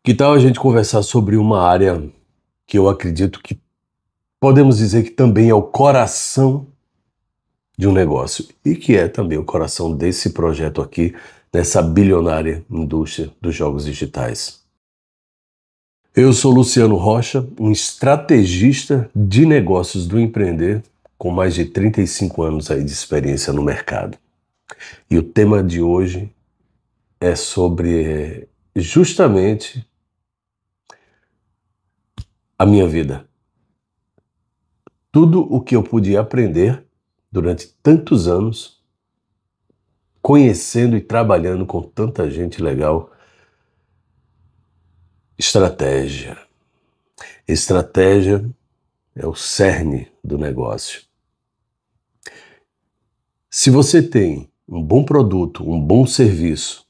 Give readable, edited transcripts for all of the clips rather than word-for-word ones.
Que tal a gente conversar sobre uma área que eu acredito que podemos dizer que também é o coração de um negócio e que é também o coração desse projeto aqui, nessa bilionária indústria dos jogos digitais. Eu sou Luciano Rocha, um estrategista de negócios do empreender com mais de 35 anos aí de experiência no mercado. E o tema de hoje é sobre justamente a minha vida. Tudo o que eu podia aprender durante tantos anos, conhecendo e trabalhando com tanta gente legal. Estratégia. Estratégia é o cerne do negócio. Se você tem um bom produto, um bom serviço,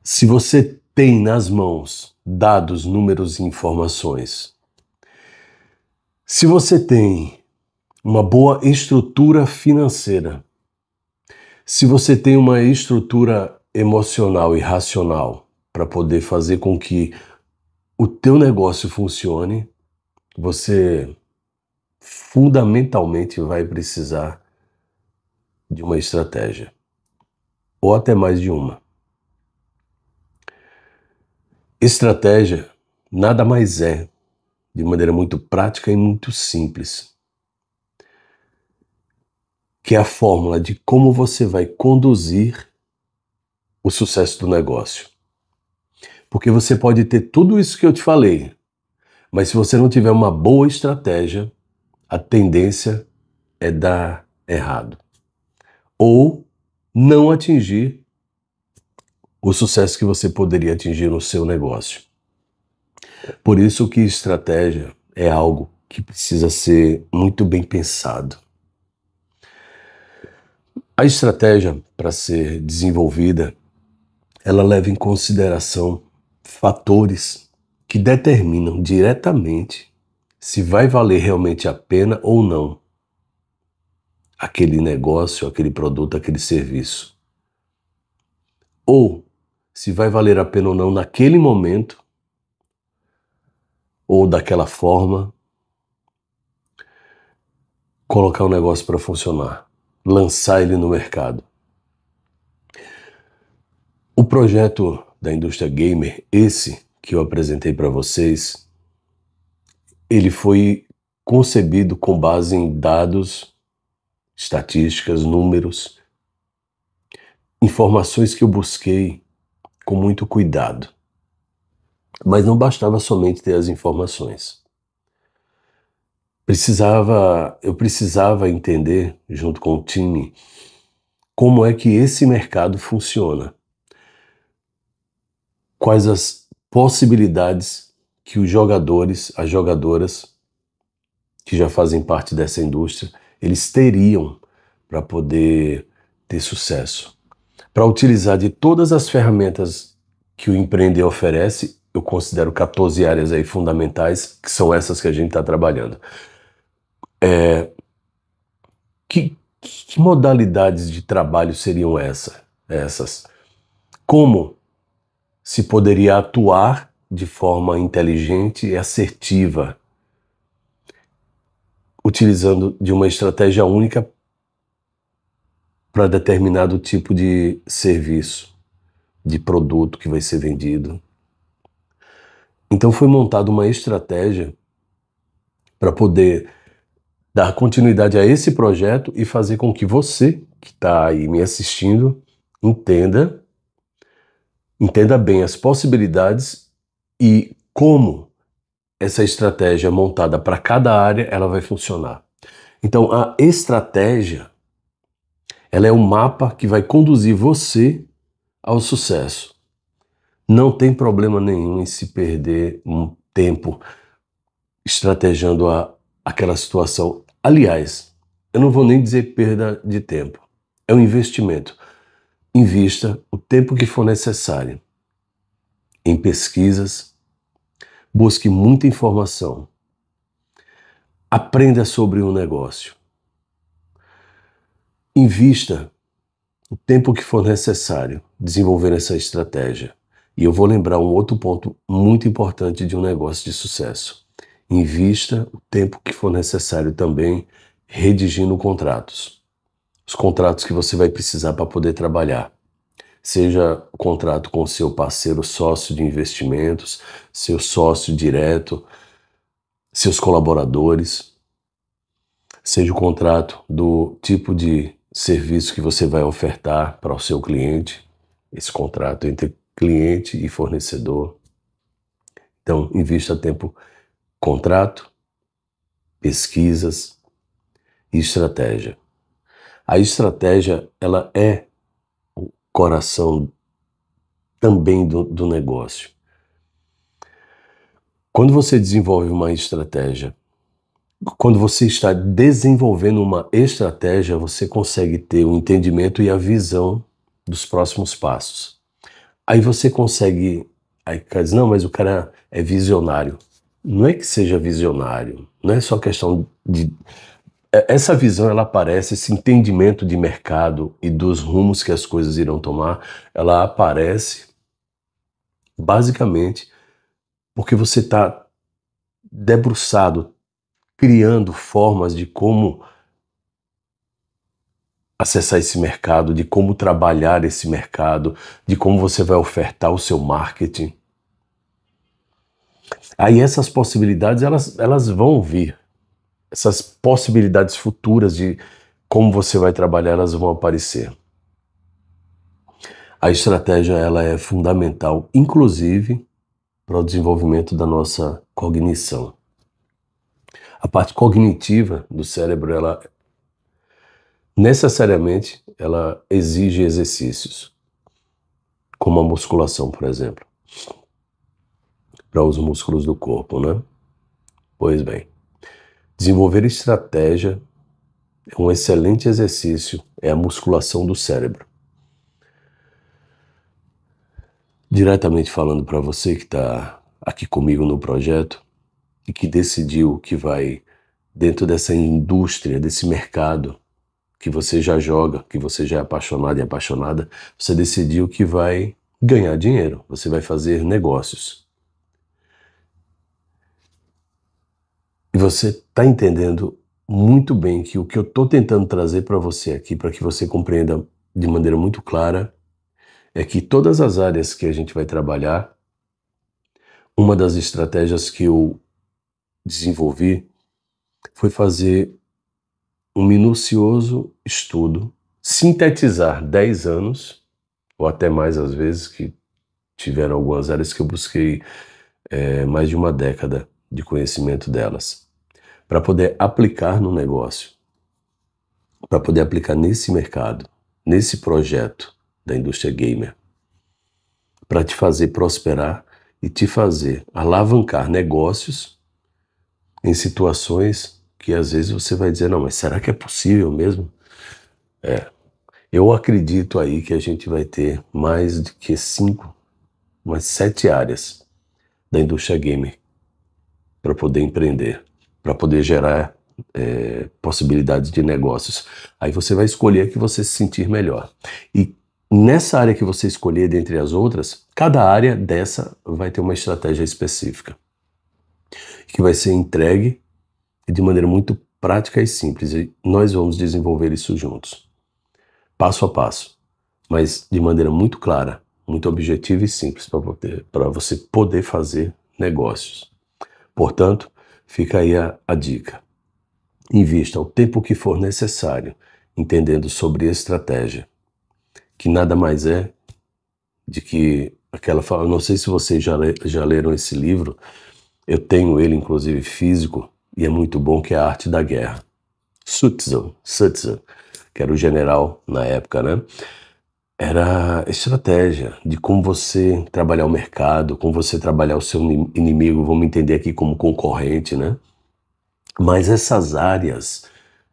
se você tem nas mãos dados, números e informações, se você tem uma boa estrutura financeira, se você tem uma estrutura emocional e racional para poder fazer com que o teu negócio funcione, você fundamentalmente vai precisar de uma estratégia, ou até mais de uma. Estratégia nada mais é, de maneira muito prática e muito simples, que é a fórmula de como você vai conduzir o sucesso do negócio. Porque você pode ter tudo isso que eu te falei, mas se você não tiver uma boa estratégia, a tendência é dar errado. Ou não atingir o sucesso que você poderia atingir no seu negócio. Por isso que estratégia é algo que precisa ser muito bem pensado. A estratégia, para ser desenvolvida, ela leva em consideração fatores que determinam diretamente se vai valer realmente a pena ou não aquele negócio, aquele produto, aquele serviço. Ou se vai valer a pena ou não naquele momento, ou daquela forma, colocar o negócio para funcionar, lançar ele no mercado. O projeto da indústria gamer, esse que eu apresentei para vocês, ele foi concebido com base em dados, estatísticas, números, informações que eu busquei com muito cuidado. Mas não bastava somente ter as informações. Eu precisava entender, junto com o time, como é que esse mercado funciona. Quais as possibilidades que os jogadores, as jogadoras, que já fazem parte dessa indústria, eles teriam para poder ter sucesso. Para utilizar de todas as ferramentas que o empreender oferece, eu considero 14 áreas aí fundamentais, que são essas que a gente está trabalhando. Que modalidades de trabalho seriam essas? Como se poderia atuar de forma inteligente e assertiva, utilizando de uma estratégia única para determinado tipo de serviço, de produto que vai ser vendido. Então foi montada uma estratégia para poder dar continuidade a esse projeto e fazer com que você, que está aí me assistindo, entenda bem as possibilidades e como essa estratégia montada para cada área ela vai funcionar. Então a estratégia, ela é o mapa que vai conduzir você ao sucesso. Não tem problema nenhum em se perder um tempo estrategiando aquela situação. Aliás, eu não vou nem dizer perda de tempo. É um investimento. Invista o tempo que for necessário em pesquisas, busque muita informação, aprenda sobre o negócio, invista o tempo que for necessário desenvolver essa estratégia E eu vou lembrar um outro ponto muito importante de um negócio de sucesso. Invista o tempo que for necessário também redigindo contratos. Os contratos que você vai precisar para poder trabalhar. Seja o contrato com o seu parceiro sócio de investimentos, seu sócio direto, seus colaboradores, seja o contrato do tipo de serviço que você vai ofertar para o seu cliente, esse contrato entre cliente e fornecedor. Então, invista tempo, contrato, pesquisas e estratégia. A estratégia, ela é o coração também do negócio. Quando você desenvolve uma estratégia, quando você está desenvolvendo uma estratégia, você consegue ter o entendimento e a visão dos próximos passos. Aí você consegue, aí o cara diz, não, mas o cara é visionário. Não é que seja visionário, não é só questão de... Essa visão, ela aparece, esse entendimento de mercado e dos rumos que as coisas irão tomar, ela aparece basicamente porque você está debruçado, criando formas de como acessar esse mercado, de como trabalhar esse mercado, de como você vai ofertar o seu marketing. Aí essas possibilidades, elas vão vir. Essas possibilidades futuras de como você vai trabalhar, elas vão aparecer. A estratégia, ela é fundamental, inclusive, para o desenvolvimento da nossa cognição. A parte cognitiva do cérebro, ela necessariamente, ela exige exercícios, como a musculação, por exemplo, para os músculos do corpo, né? Pois bem, desenvolver estratégia é um excelente exercício, é a musculação do cérebro. Diretamente falando para você que está aqui comigo no projeto e que decidiu que vai dentro dessa indústria, desse mercado que você já joga, que você já é apaixonado e apaixonada, você decidiu que vai ganhar dinheiro, você vai fazer negócios. E você está entendendo muito bem que o que eu estou tentando trazer para você aqui, para que você compreenda de maneira muito clara, é que todas as áreas que a gente vai trabalhar, uma das estratégias que eu desenvolvi foi fazer um minucioso estudo, sintetizar 10 anos, ou até mais às vezes, que tiveram algumas áreas que eu busquei mais de uma década de conhecimento delas, para poder aplicar no negócio, para poder aplicar nesse mercado, nesse projeto da indústria gamer, para te fazer prosperar e te fazer alavancar negócios em situações que às vezes você vai dizer, não, mas será que é possível mesmo? Eu acredito aí que a gente vai ter mais de que 7 áreas da indústria gamer para poder empreender, para poder gerar possibilidades de negócios. Aí você vai escolher a que você se sentir melhor. E nessa área que você escolher, dentre as outras, cada área dessa vai ter uma estratégia específica, que vai ser entregue de maneira muito prática e simples. E nós vamos desenvolver isso juntos, passo a passo, mas de maneira muito clara, muito objetiva e simples para você poder fazer negócios. Portanto, fica aí a dica. Invista o tempo que for necessário, entendendo sobre estratégia, que nada mais é de que aquela fala. Eu não sei se vocês já leram esse livro, eu tenho ele inclusive físico, e é muito bom, que é A Arte da Guerra. Sun Tzu, que era o general na época, né? Era estratégia de como você trabalhar o mercado, como você trabalhar o seu inimigo, vamos entender aqui como concorrente, né? Mas essas áreas,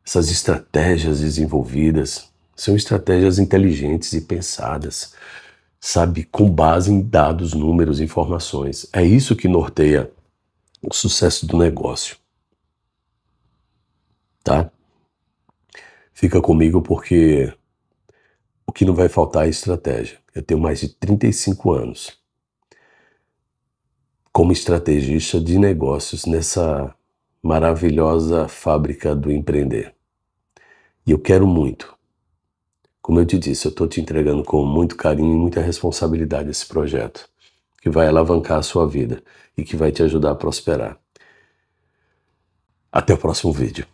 essas estratégias desenvolvidas, são estratégias inteligentes e pensadas, sabe? Com base em dados, números, informações. É isso que norteia o sucesso do negócio, tá? Fica comigo porque o que não vai faltar é estratégia. Eu tenho mais de 35 anos como estrategista de negócios nessa maravilhosa fábrica do empreender. E eu quero muito. Como eu te disse, eu estou te entregando com muito carinho e muita responsabilidade esse projeto, que vai alavancar a sua vida e que vai te ajudar a prosperar. Até o próximo vídeo.